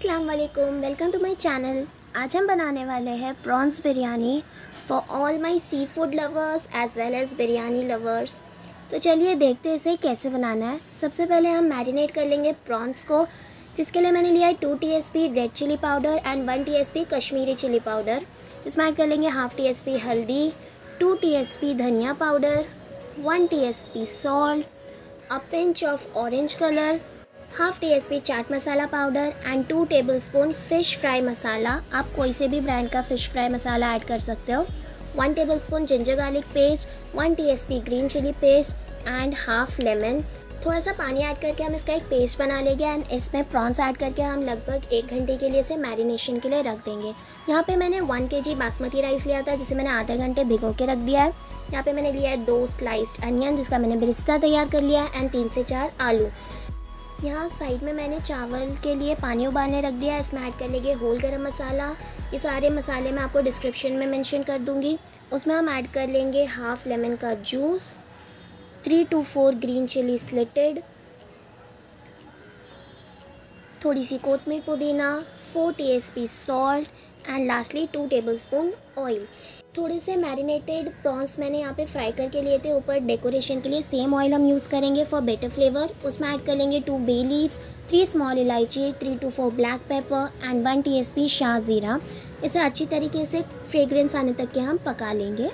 अस्सलाम वालेकुम, welcome to my channel. आज हम बनाने वाले हैं prawns biryani for all my seafood lovers as well as biryani lovers. तो चलिए देखते हैं इसे कैसे बनाना है। सबसे पहले हम मैरिनेट कर लेंगे प्रॉन्स को, जिसके लिए मैंने लिया है 2 TSP red chilli powder and 1 TSP Kashmiri chilli powder. इसमें ऐड कर लेंगे हाफ TSP हल्दी, 2 TSP धनिया powder, 1 TSP salt, a pinch of orange colour, half TSP chaat masala powder and 2 tablespoon fish fry masala. आप कोई से भी ब्रांड का फ़िश फ्राई मसाला ऐड कर सकते हो। 1 tablespoon ginger garlic paste, 1 TSP green chilli paste and half lemon. थोड़ा सा पानी ऐड करके हम इसका एक पेस्ट बना लेंगे एंड इसमें प्रॉन्स ऐड करके हम लगभग 1 घंटे के लिए इसे मैरिनेशन के लिए रख देंगे। यहाँ पे मैंने 1 kg बासमती राइस लिया था, जिसे मैंने आधे घंटे भिगो के रख दिया है। यहाँ पे मैंने लिया है 2 स्लाइस्ड अनियन, जिसका मैंने बिरिस्ता तैयार कर लिया है एंड 3 से 4 आलू। यहाँ साइड में मैंने चावल के लिए पानी उबालने रख दिया है। इसमें ऐड कर लेंगे होल गरम मसाला। ये सारे मसाले मैं आपको डिस्क्रिप्शन में मेंशन कर दूँगी। उसमें हम ऐड कर लेंगे हाफ लेमन का juice, 3 to 4 green chilli slitted, थोड़ी सी कोतमीर पुदीना, 4 TSP salt and lastly 2 tablespoon oil. थोड़े से मैरिनेटेड प्रॉन्स मैंने यहाँ पे फ्राई करके लिए थे। ऊपर डेकोरेशन के लिए सेम ऑयल हम यूज़ करेंगे फॉर बेटर फ्लेवर। उसमें ऐड कर लेंगे 2 बे लीव्स, 3 स्मॉल इलायची, 3 to 4 black pepper and 1 TSP Shah ज़ीरा। इसे अच्छी तरीके से फ्रेग्रेंस आने तक के हम पका लेंगे।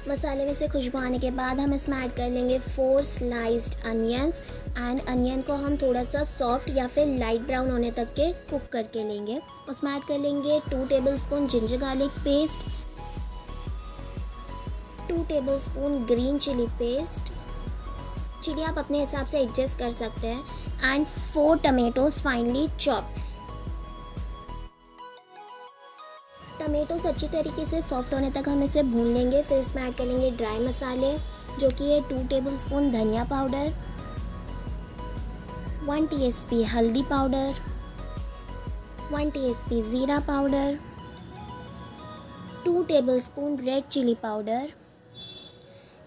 मसाले में से खुशबू आने के बाद हम इसमें ऐड कर लेंगे 4 स्लाइस्ड अनियंस एंड अनियन को हम थोड़ा सा सॉफ्ट या फिर लाइट ब्राउन होने तक के कुक करके लेंगे। उसमें ऐड कर लेंगे 2 tablespoon ginger garlic paste, 2 tablespoon green chilli paste, chilli आप अपने हिसाब से एडजस्ट कर सकते हैं, and 4 tomatoes finely chopped. Tomatoes अच्छी तरीके से सॉफ्ट होने तक हम इसे भून लेंगे। फिर इसमें ऐड कर लेंगे ड्राई मसाले, जो कि है 2 टेबलस्पून धनिया पाउडर, 1 TSP हल्दी पाउडर, 1 TSP ज़ीरा powder, 2 tablespoon red chilli powder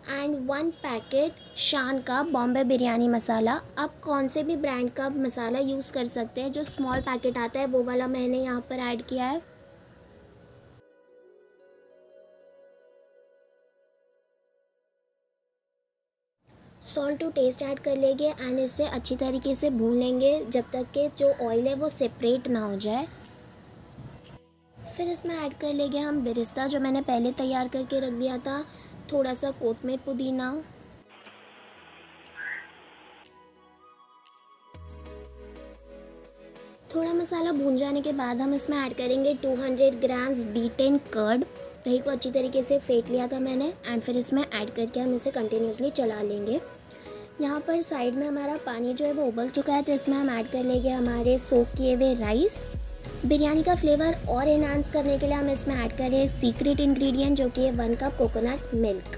and 1 packet Shan का बॉम्बे बिरयानी मसाला। आप कौन से भी ब्रांड का मसाला यूज़ कर सकते हैं। जो स्मॉल पैकेट आता है वो वाला मैंने यहाँ पर ऐड किया है। सॉल्ट टू टेस्ट ऐड कर लेंगे एंड इसे अच्छी तरीके से भून लेंगे जब तक कि जो ऑयल है वो सेपरेट ना हो जाए। फिर इसमें ऐड कर लेंगे हम बिरिस्ता, जो मैंने पहले तैयार करके रख दिया था, थोड़ा सा कोतमीर पुदीना, थोड़ा मसाला भून जाने के बाद हम इसमें ऐड करेंगे 200 ग्राम्स बीटन कर्ड। दही को अच्छी तरीके से फेंट लिया था मैंने एंड फिर इसमें ऐड करके हम इसे कंटिन्यूसली चला लेंगे। यहाँ पर साइड में हमारा पानी जो है वो उबल चुका है, तो इसमें हम ऐड कर लेंगे हमारे सोक किए हुए राइस। बिरयानी का फ्लेवर और एनहांस करने के लिए हम इसमें ऐड करें सीक्रेट इंग्रेडिएंट, जो कि है 1 कप कोकोनट मिल्क।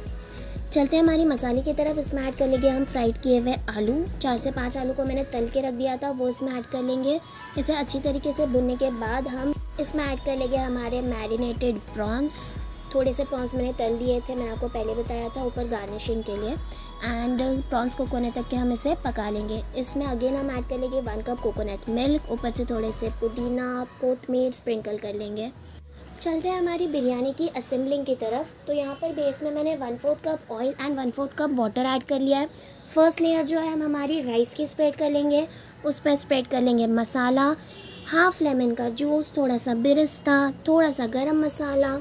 चलते हैं हमारी मसाले की तरफ। इसमें ऐड कर लेंगे हम फ्राइड किए हुए आलू। 4 से 5 आलू को मैंने तल के रख दिया था, वो इसमें ऐड कर लेंगे। इसे अच्छी तरीके से भुनने के बाद हम इसमें ऐड कर लेंगे हमारे मैरिनेटेड प्रॉन्स। थोड़े से प्रॉन्स मैंने तल दिए थे, मैंने आपको पहले बताया था, ऊपर गार्निशिंग के लिए। एंड प्रॉन्स कुक होने तक के हम इसे पका लेंगे। इसमें अगेन हम ऐड कर लेंगे 1 कप कोकोनट मिल्क, ऊपर से थोड़े से पुदीना कोतमीर स्प्रिंकल कर लेंगे। चलते हैं हमारी बिरयानी की असेंबलिंग की तरफ। तो यहाँ पर बेस में मैंने 1/4 cup oil and 1/4 cup water add कर लिया है। फर्स्ट लेयर जो है हम हमारी राइस की स्प्रेड कर लेंगे। उस पर स्प्रेड कर लेंगे मसाला, हाफ लेमन का जूस, थोड़ा सा बिरिस्ता, थोड़ा सा गरम मसाला,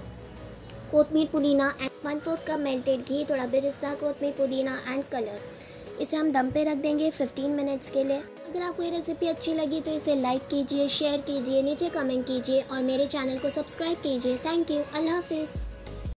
कोतमीर पुदीना एंड 1/4 कप मेल्टेड घी, थोड़ा बिरिस्ता, कोतमीर पुदीना एंड कलर। इसे हम दम पे रख देंगे 15 मिनट्स के लिए। अगर आपको ये रेसिपी अच्छी लगी तो इसे लाइक कीजिए, शेयर कीजिए, नीचे कमेंट कीजिए और मेरे चैनल को सब्सक्राइब कीजिए। Thank you. अल्लाह हाफिज़।